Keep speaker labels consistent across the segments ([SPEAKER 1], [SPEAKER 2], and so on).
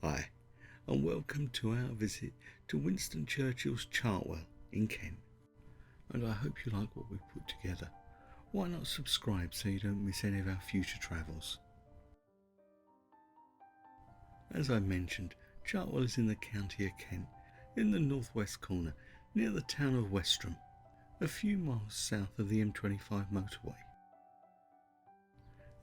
[SPEAKER 1] Hi, and welcome to our visit to Winston Churchill's Chartwell in Kent. And I hope you like what we've put together. Why not subscribe so you don't miss any of our future travels? As I mentioned, Chartwell is in the county of Kent, in the northwest corner, near the town of Westerham, a few miles south of the M25 motorway.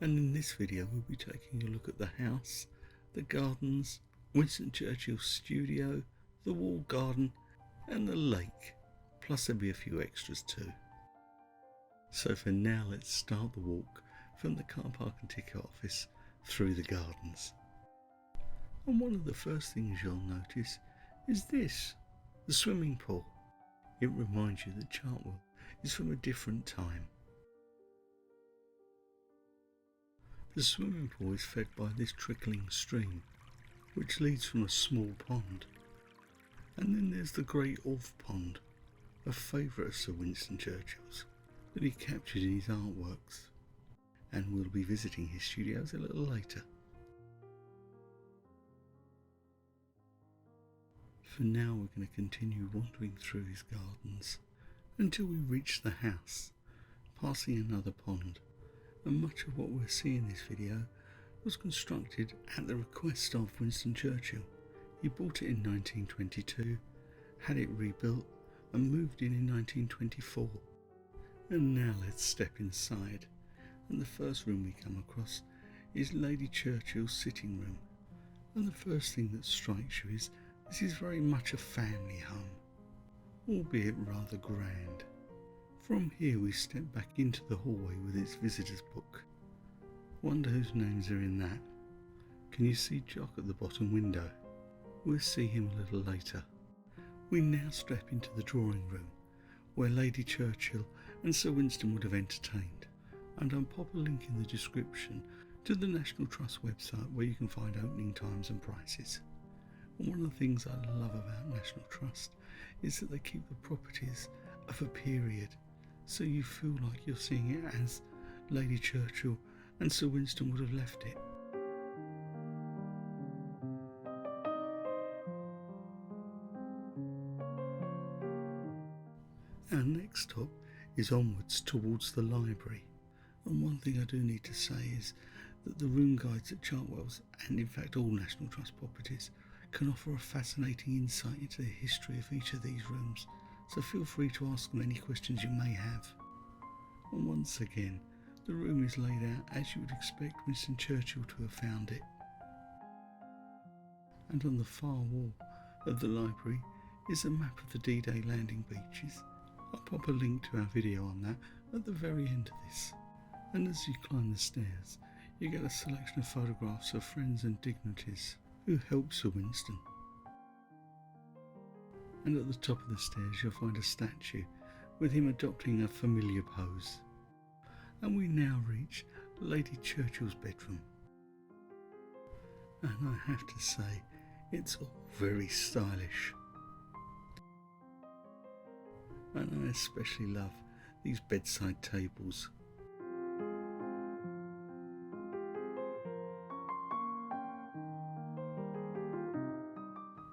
[SPEAKER 1] And in this video we'll be taking a look at the house, the gardens, Winston Churchill's studio, the walled garden and the lake, plus there'll be a few extras too. So for now let's start the walk from the car park and ticket office through the gardens. And one of the first things you'll notice is this, the swimming pool. It reminds you that Chartwell is from a different time. The swimming pool is fed by this trickling stream, which leads from a small pond. And then there's the Great Orfe Pond, a favourite of Sir Winston Churchill's that he captured in his artworks, and we'll be visiting his studios a little later. For now we're going to continue wandering through his gardens until we reach the house, passing another pond, and much of what we'll see in this video was constructed at the request of Winston Churchill. He bought it in 1922, had it rebuilt and moved in 1924. And now let's step inside, and the first room we come across is Lady Churchill's sitting room. And the first thing that strikes you is this is very much a family home, albeit rather grand. From here we step back into the hallway with its visitors book. Wonder whose names are in that. Can you see Jock at the bottom window? We'll see him a little later. We now step into the drawing room, where Lady Churchill and Sir Winston would have entertained, and I'll pop a link in the description to the National Trust website where you can find opening times and prices. And one of the things I love about National Trust is that they keep the properties of a period, so you feel like you're seeing it as Lady Churchill and Sir Winston would have left it. Our next stop is onwards towards the library, and one thing I do need to say is that the room guides at Chartwell's, and in fact all National Trust properties, can offer a fascinating insight into the history of each of these rooms, so feel free to ask them any questions you may have. And once again, the room is laid out as you would expect Winston Churchill to have found it. And on the far wall of the library is a map of the D-Day landing beaches. I'll pop a link to our video on that at the very end of this. And as you climb the stairs, you get a selection of photographs of friends and dignitaries who helped Sir Winston. And at the top of the stairs you'll find a statue with him adopting a familiar pose. And we now reach Lady Churchill's bedroom. And I have to say, it's all very stylish. And I especially love these bedside tables.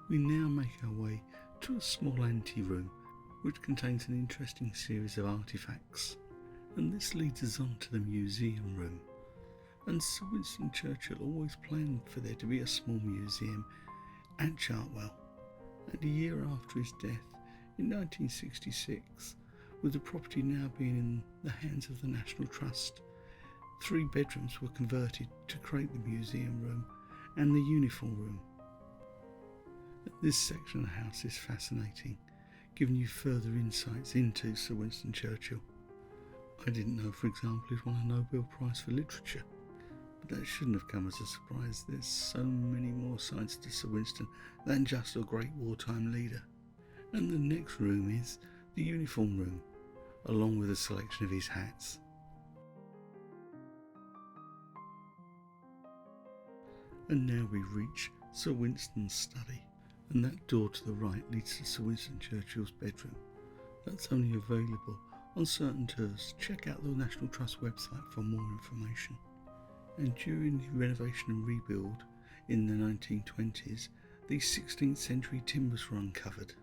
[SPEAKER 1] We now make our way to a small ante-room which contains an interesting series of artefacts, and this leads us on to the museum room. And Sir Winston Churchill always planned for there to be a small museum at Chartwell, and a year after his death in 1966, with the property now being in the hands of the National Trust, 3 bedrooms were converted to create the museum room and the uniform room. This section of the house is fascinating, giving you further insights into Sir Winston Churchill. I didn't know, for example, he'd won a Nobel Prize for Literature, but that shouldn't have come as a surprise. There's so many more sides to Sir Winston than just a great wartime leader. And the next room is the uniform room, along with a selection of his hats. And now we reach Sir Winston's study, and that door to the right leads to Sir Winston Churchill's bedroom. That's only available on certain tours. Check out the National Trust website for more information. And during the renovation and rebuild In the 1920s, these 16th century timbers were uncovered.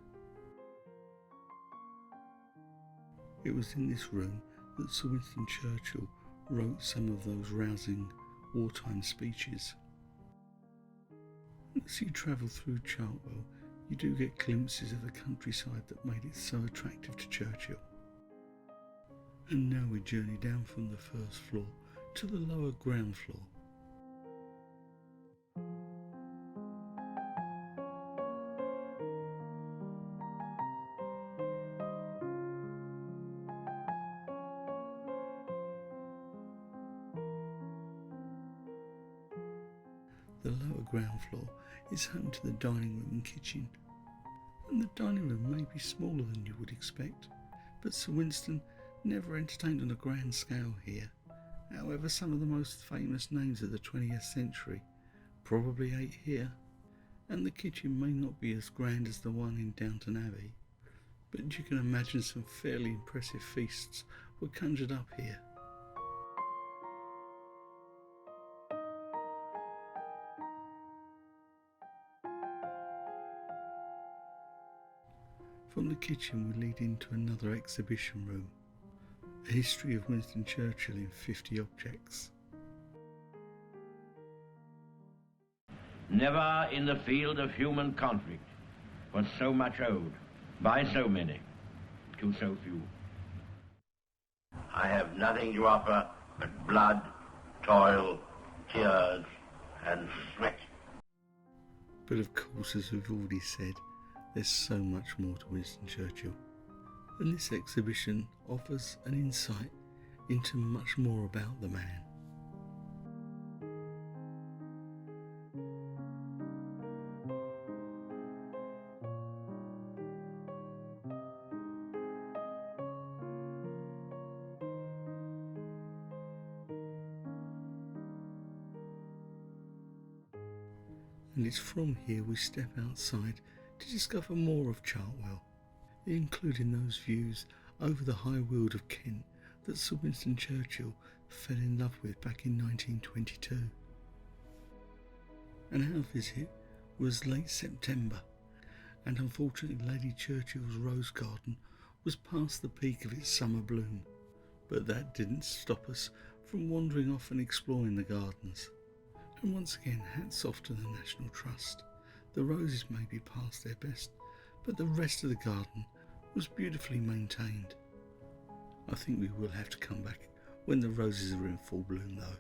[SPEAKER 1] It was in this room that Sir Winston Churchill wrote some of those rousing wartime speeches. As you travel through Chartwell, you do get glimpses of the countryside that made it so attractive to Churchill. And now we journey down from the first floor to the lower ground floor. The lower ground floor is home to the dining room and kitchen. And the dining room may be smaller than you would expect, but Sir Winston never entertained on a grand scale here. However, some of the most famous names of the 20th century probably ate here, and the kitchen may not be as grand as the one in Downton Abbey, but you can imagine some fairly impressive feasts were conjured up here. From the kitchen we lead into another exhibition room, a history of Winston Churchill in 50 objects.
[SPEAKER 2] Never in the field of human conflict was so much owed by so many to so few. I have nothing to offer but blood, toil, tears, and sweat.
[SPEAKER 1] But of course, as we've already said, there's so much more to Winston Churchill, and this exhibition offers an insight into much more about the man. And it's from here we step outside to discover more of Chartwell, including those views over the High Weald of Kent that Sir Winston Churchill fell in love with back in 1922. And our visit was late September, and unfortunately Lady Churchill's rose garden was past the peak of its summer bloom, but that didn't stop us from wandering off and exploring the gardens. And once again, hats off to the National Trust. The roses may be past their best, but the rest of the garden was beautifully maintained. I think we will have to come back when the roses are in full bloom though.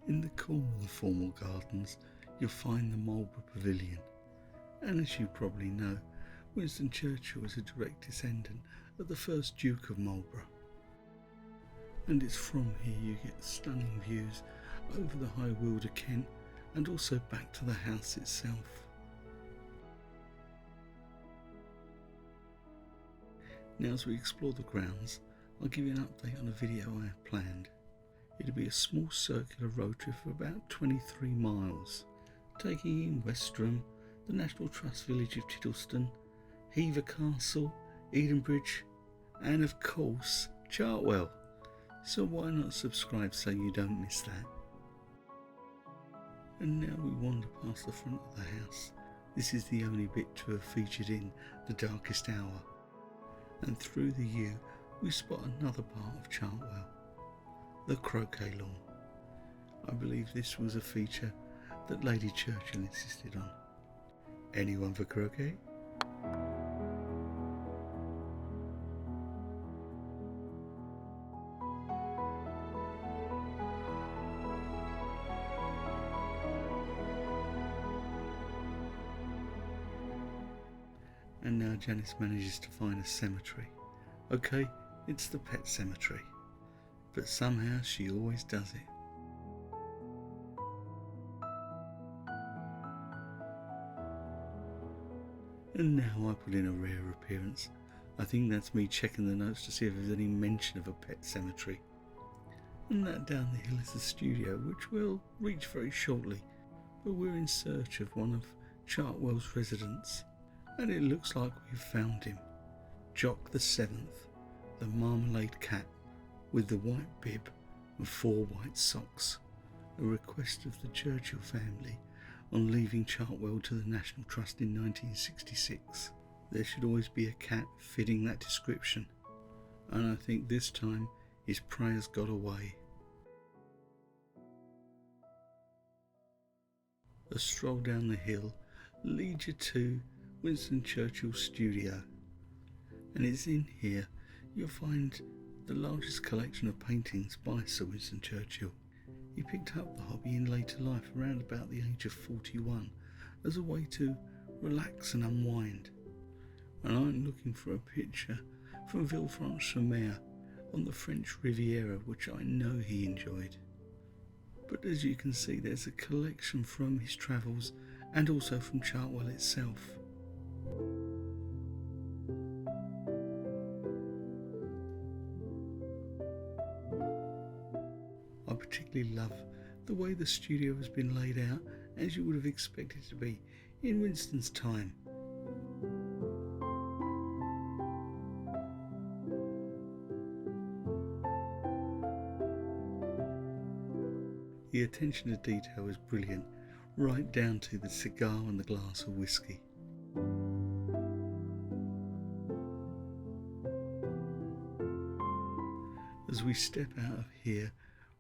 [SPEAKER 1] In the corner of the formal gardens, you'll find the Marlborough Pavilion. And as you probably know, Winston Churchill is a direct descendant of the first Duke of Marlborough. And it's from here you get stunning views over the High Weald of Kent and also back to the house itself. Now as we explore the grounds, I'll give you an update on a video I have planned. It'll be a small circular road trip of about 23 miles, taking in Westerham, the National Trust village of Tiddleston, Hever Castle, Edenbridge, and of course Chartwell. So why not subscribe so you don't miss that? And now we wander past the front of the house. This is the only bit to have featured in The Darkest Hour. And through the yew we spot another part of Chartwell, the croquet lawn. I believe this was a feature that Lady Churchill insisted on. Anyone for croquet? And now Janice manages to find a cemetery. Okay, it's the pet cemetery, but somehow she always does it. And now I put in a rare appearance. I think that's me checking the notes to see if there's any mention of a pet cemetery. And that down the hill is the studio, which we'll reach very shortly, but we're in search of one of Chartwell's residents. And it looks like we've found him. Jock the 7th, the marmalade cat with the white bib and 4 white socks. A request of the Churchill family on leaving Chartwell to the National Trust in 1966. There should always be a cat fitting that description, and I think this time his prayers got away. A stroll down the hill leads you to Winston Churchill's studio, and it's in here you'll find the largest collection of paintings by Sir Winston Churchill. He picked up the hobby in later life around about the age of 41 as a way to relax and unwind. And I'm looking for a picture from Villefranche-sur-Mer on the French Riviera, which I know he enjoyed. But as you can see, there's a collection from his travels and also from Chartwell itself. I particularly love the way the studio has been laid out, as you would have expected it to be in Winston's time. The attention to detail is brilliant, right down to the cigar and the glass of whiskey. As we step out of here,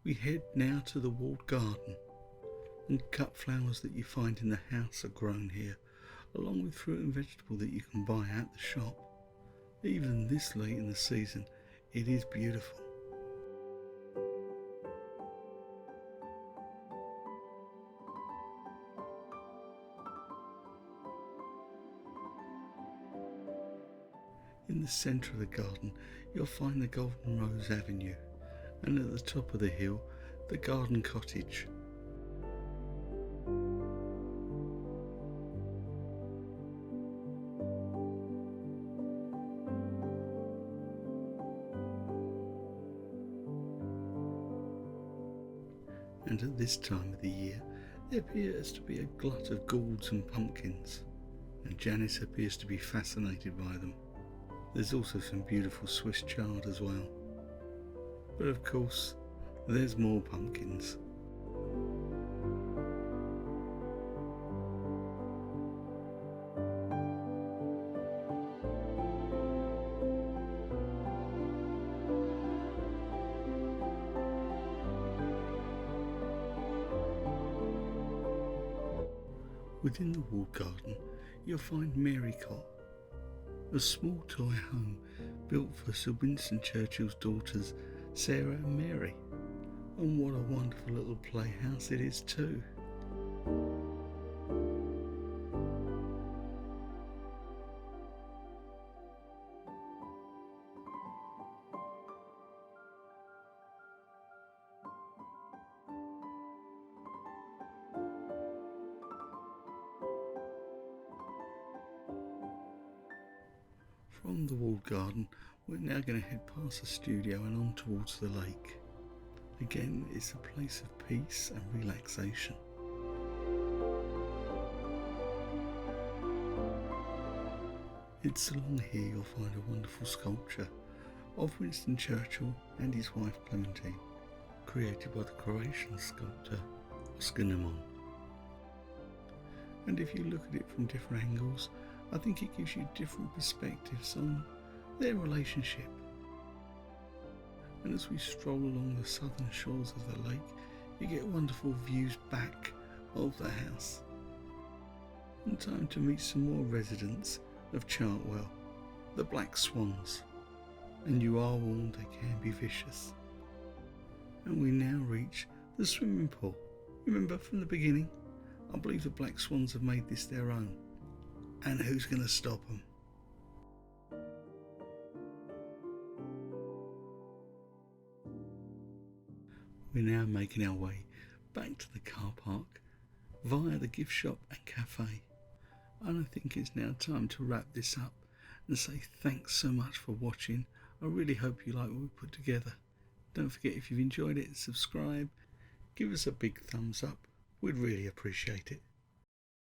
[SPEAKER 1] we head now to the walled garden, and cut flowers that you find in the house are grown here, along with fruit and vegetable that you can buy at the shop. Even this late in the season, it is beautiful. In the centre of the garden, you'll find the Golden Rose Avenue, and at the top of the hill, the garden cottage. And at this time of the year, there appears to be a glut of gourds and pumpkins, and Janice appears to be fascinated by them. There's also some beautiful Swiss chard as well. But of course, there's more pumpkins. Within the walled garden, you'll find Mary Cot, a small toy home built for Sir Winston Churchill's daughters Sarah and Mary. And what a wonderful little playhouse it is too. From the walled garden, we're now going to head past the studio and on towards the lake. Again, it's a place of peace and relaxation. It's along here you'll find a wonderful sculpture of Winston Churchill and his wife Clementine, created by the Croatian sculptor Oskar Nemon. And if you look at it from different angles, I think it gives you different perspectives on their relationship. And as we stroll along the southern shores of the lake, you get wonderful views back of the house. And time to meet some more residents of Chartwell, the Black Swans. And you are warned they can be vicious. And we now reach the swimming pool. Remember from the beginning, I believe the Black Swans have made this their own. And who's going to stop them? We're now making our way back to the car park via the gift shop and cafe. And I think it's now time to wrap this up and say thanks so much for watching. I really hope you like what we put together. Don't forget, if you've enjoyed it, subscribe, give us a big thumbs up. We'd really appreciate it.